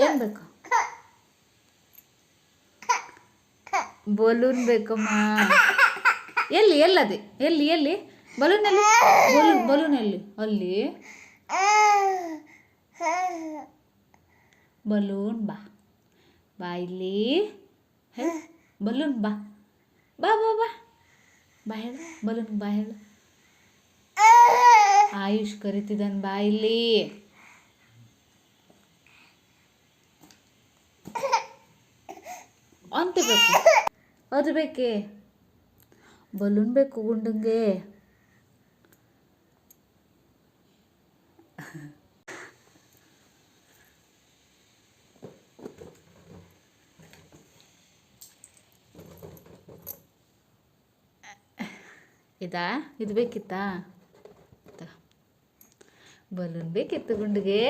ಏನು ಬೇಕು? ಬಲೂನ್ ಬೇಕಮ್ಮ. ಎಲ್ಲಿ ಎಲ್ಲದೆ ಎಲ್ಲಿ ಬಲೂನ್ ಎಲ್ಲಿ? ಬಲೂನ್ ಎಲ್ಲಿ? ಅಲ್ಲಿ ಬಲೂನ್ ಬಾ ಬಾ ಇಲ್ಲಿ. ಬಲೂನ್ ಬಾ ಬಾ ಬಾ ಬಾ ಬಾ ಹೇಳು. ಬಲೂನ್ ಬಾ ಹೇಳು. ಆಯುಷ್ ಕರಿತಿದ್ದಾನೆ, ಬಾ ಇಲ್ಲಿ. ಅಂತ ಬೇಕು, ಅದು ಬೇಕೇ? ಬಲೂನ್ ಬೇಕು ಗುಂಡಂಗೆ. ಇದು ಬೇಕಿತ್ತಾ? ಬಲೂನ್ ಬೇಕಿತ್ತು ಗುಂಡಿಗೆ.